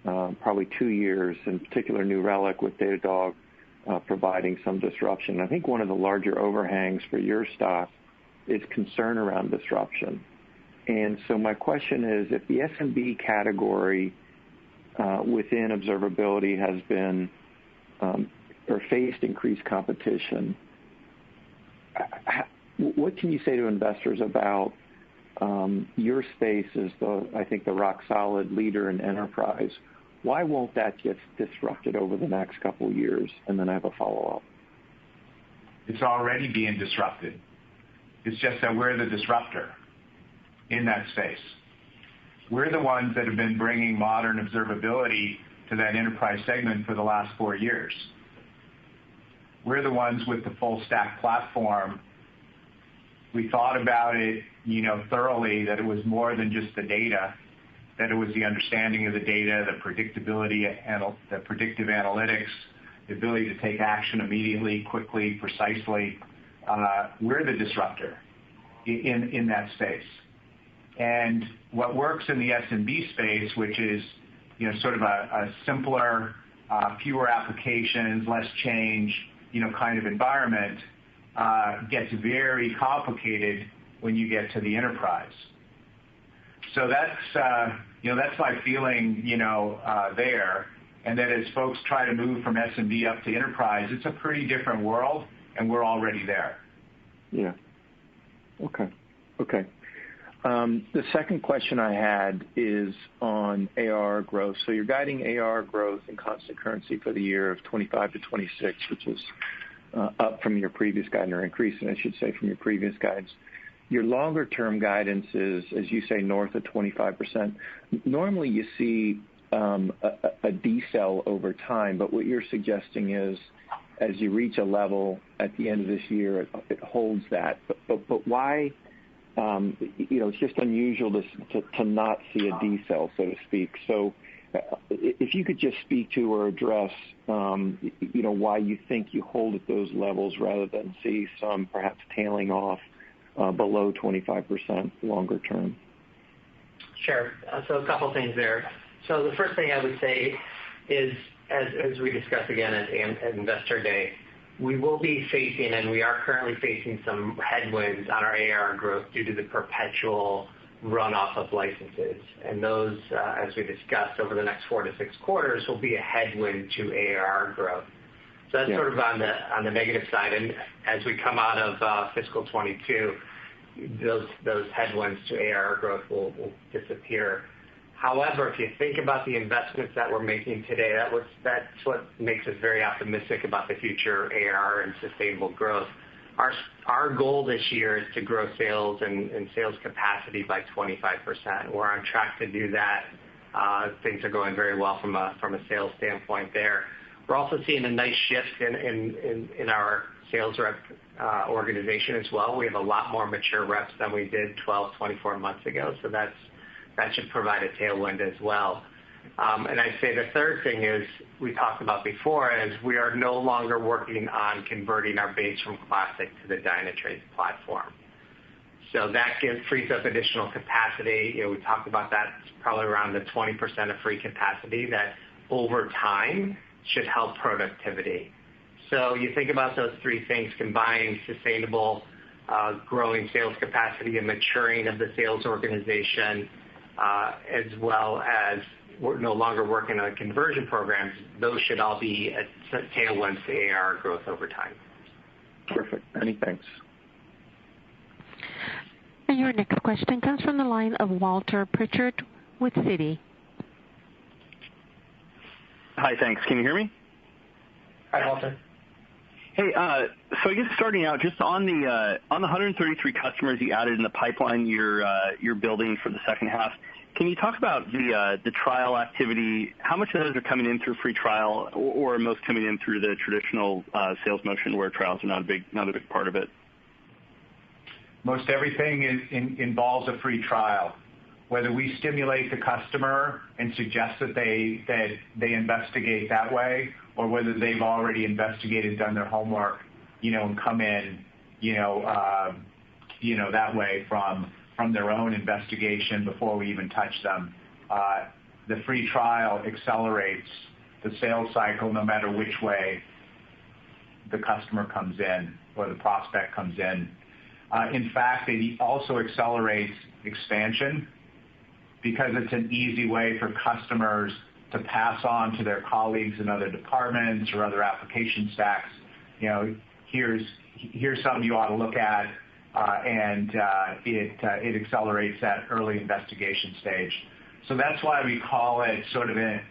probably 2 years, in particular New Relic with Datadog providing some disruption. I think one of the larger overhangs for your stock is concern around disruption. And so my question is, if the SMB category within observability has been or faced increased competition, what can you say to investors about your space as I think the rock solid leader in enterprise? Why won't that get disrupted over the next couple of years? And then I have a follow-up. It's already being disrupted. It's just that we're the disruptor in that space. We're the ones that have been bringing modern observability to that enterprise segment for the last 4 years. We're the ones with the full stack platform. We thought about it, thoroughly, that it was more than just the data, that it was the understanding of the data, the predictability, the predictive analytics, the ability to take action immediately, quickly, precisely. We're the disruptor in that space. And what works in the SMB space, which is sort of a simpler, fewer applications, less change, kind of environment, gets very complicated when you get to the enterprise. So that's my feeling, there. And that as folks try to move from SMB up to enterprise, it's a pretty different world, and we're already there. Yeah. Okay. The second question I had is on ARR growth. So you're guiding ARR growth in constant currency for the year of 25 to 26, which is up from your previous guidance, or increasing, I should say, from your previous guidance. Your longer-term guidance is, as you say, north of 25%. Normally you see a decel over time, but what you're suggesting is as you reach a level at the end of this year, it holds that. But why? It's just unusual to not see a decel, so to speak. So if you could just speak to or address, why you think you hold at those levels rather than see some perhaps tailing off below 25% longer term. Sure. So a couple things there. So the first thing I would say is, as we discussed again at Investor Day, we will be facing, and we are currently facing, some headwinds on our ARR growth due to the perpetual runoff of licenses. And those, as we discussed, over the next 4 to 6 quarters, will be a headwind to ARR growth. So that's sort of on the negative side. And as we come out of fiscal 22, those headwinds to ARR growth will disappear. However, if you think about the investments that we're making today, that's what makes us very optimistic about the future ARR and sustainable growth. Our goal this year is to grow sales and sales capacity by 25%. We're on track to do that. Things are going very well from a sales standpoint there. We're also seeing a nice shift in our sales rep organization as well. We have a lot more mature reps than we did 12, 24 months ago, so that should provide a tailwind as well. And I'd say the third thing is, we talked about before, is we are no longer working on converting our base from Classic to the Dynatrace platform. So that frees up additional capacity. We talked about that. It's probably around the 20% of free capacity that over time should help productivity. So you think about those three things combined: sustainable, growing sales capacity and maturing of the sales organization, as well as we're no longer working on conversion programs. Those should all be tailwinds to ARR growth over time. Perfect. Many thanks. And your next question comes from the line of Walter Pritchard with Citi. Hi, thanks. Can you hear me? Hi, Walter. Hey, so I guess starting out, just on the 133 customers you added in the pipeline you're building for the second half, can you talk about the trial activity? How much of those are coming in through free trial, or are most coming in through the traditional sales motion where trials are not a big part of it? Most everything involves a free trial. Whether we stimulate the customer and suggest that they investigate that way, or whether they've already investigated, done their homework, and come in, that way from their own investigation before we even touch them. The free trial accelerates the sales cycle no matter which way the customer comes in or the prospect comes in. In fact, it also accelerates expansion, because it's an easy way for customers to pass on to their colleagues in other departments or other application stacks. Here's something you ought to look at, and it accelerates that early investigation stage. So that's why we call it sort of a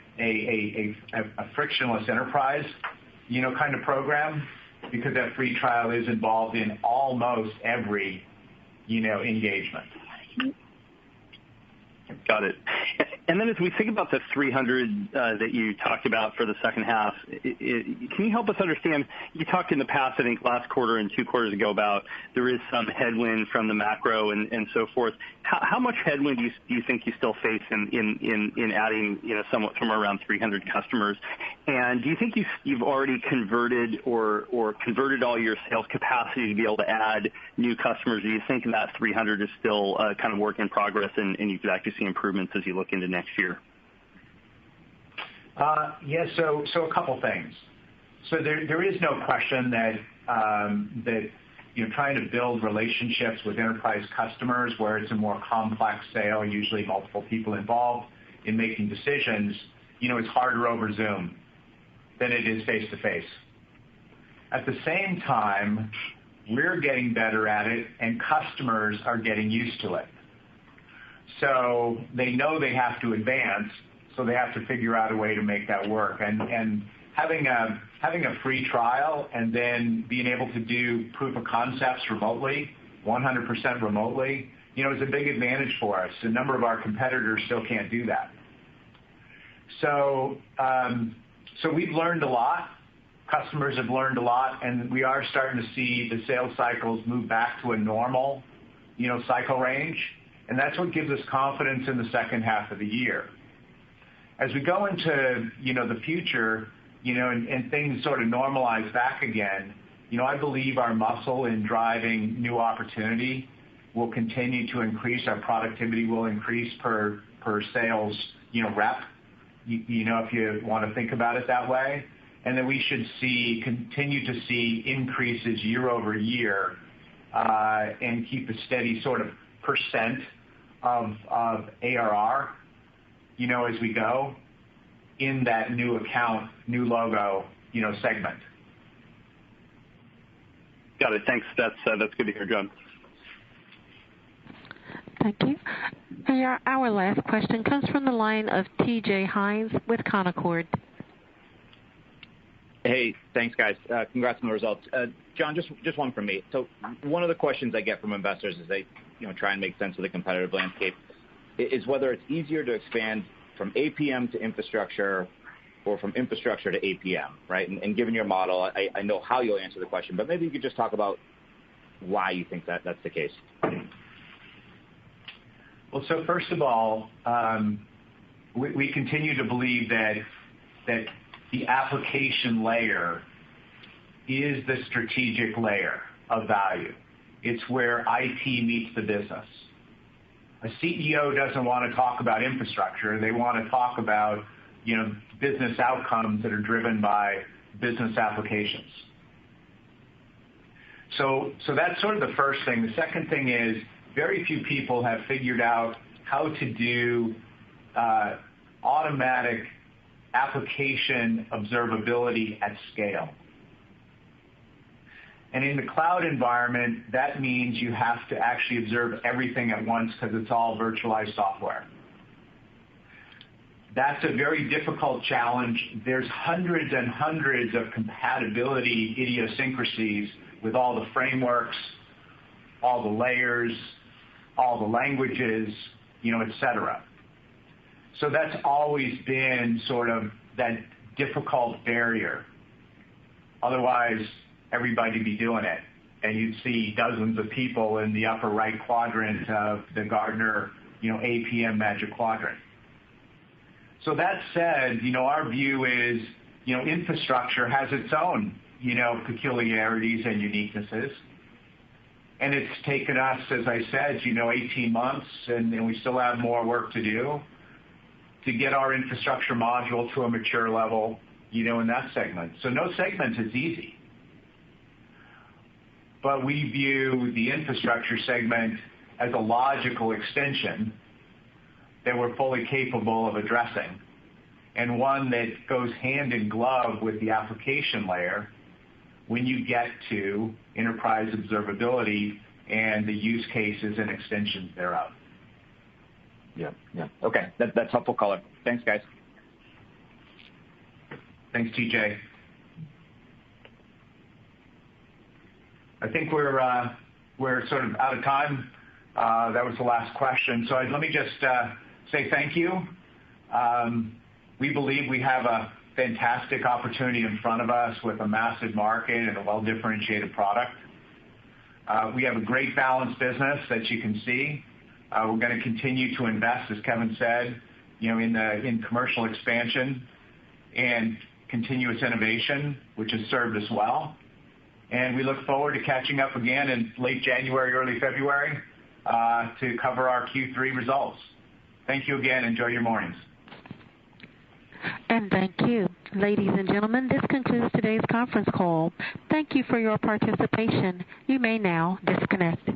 frictionless enterprise, kind of program, because that free trial is involved in almost every, engagement. Got it. And then as we think about the 300 that you talked about for the second half, can you help us understand, you talked in the past, I think last quarter and 2 quarters ago, about there is some headwind from the macro and so forth. How much headwind do you think you still face in adding somewhat from around 300 customers? And do you think you've already converted or converted all your sales capacity to be able to add new customers? Or do you think that 300 is still kind of work in progress and you could actually see improvements as you look into next year? So a couple things. So there is no question that trying to build relationships with enterprise customers where it's a more complex sale, usually multiple people involved in making decisions, is harder over Zoom than it is face to face. At the same time, we're getting better at it, and customers are getting used to it. So they know they have to advance, so they have to figure out a way to make that work. And having a free trial and then being able to do proof of concepts remotely, 100% remotely, is a big advantage for us. A number of our competitors still can't do that. So we've learned a lot. Customers have learned a lot, and we are starting to see the sales cycles move back to a normal, cycle range. And that's what gives us confidence in the second half of the year. As we go into, the future, and things sort of normalize back again, I believe our muscle in driving new opportunity will continue to increase. Our productivity will increase per sales, rep, if you want to think about it that way. And then we should continue to see increases year over year, and keep a steady sort of percent of ARR, as we go in that new account, new logo, segment. Got it. Thanks. That's good to hear, John. Thank you. And our last question comes from the line of T.J. Hines with Canaccord. Hey, thanks, guys. Congrats on the results. John, just one from me. So one of the questions I get from investors as they try and make sense of the competitive landscape is whether it's easier to expand from APM to infrastructure or from infrastructure to APM, right? And given your model, I know how you'll answer the question, but maybe you could just talk about why you think that's the case. Well, so first of all, we continue to believe that the application layer is the strategic layer of value. It's where IT meets the business. A CEO doesn't want to talk about infrastructure. They want to talk about, business outcomes that are driven by business applications. So that's sort of the first thing. The second thing is very few people have figured out how to do automatic application observability at scale. And in the cloud environment, that means you have to actually observe everything at once because it's all virtualized software. That's a very difficult challenge. There's hundreds and hundreds of compatibility idiosyncrasies with all the frameworks, all the layers, all the languages, et cetera. So that's always been sort of that difficult barrier. Otherwise, everybody be doing it, and you'd see dozens of people in the upper right quadrant of the Gartner, APM Magic Quadrant. So that said, our view is, infrastructure has its own, peculiarities and uniquenesses. And it's taken us, as I said, 18 months, and we still have more work to do to get our infrastructure module to a mature level, in that segment. So no segment is easy. But we view the infrastructure segment as a logical extension that we're fully capable of addressing, and one that goes hand in glove with the application layer when you get to enterprise observability and the use cases and extensions thereof. Yeah. Okay, that's helpful color. Thanks, guys. Thanks, TJ. I think we're sort of out of time. That was the last question. So let me just say thank you. We believe we have a fantastic opportunity in front of us with a massive market and a well-differentiated product. We have a great balanced business that you can see. We're going to continue to invest, as Kevin said, in commercial expansion and continuous innovation, which has served us well. And we look forward to catching up again in late January, early February to cover our Q3 results. Thank you again. Enjoy your mornings. And thank you. Ladies and gentlemen, this concludes today's conference call. Thank you for your participation. You may now disconnect.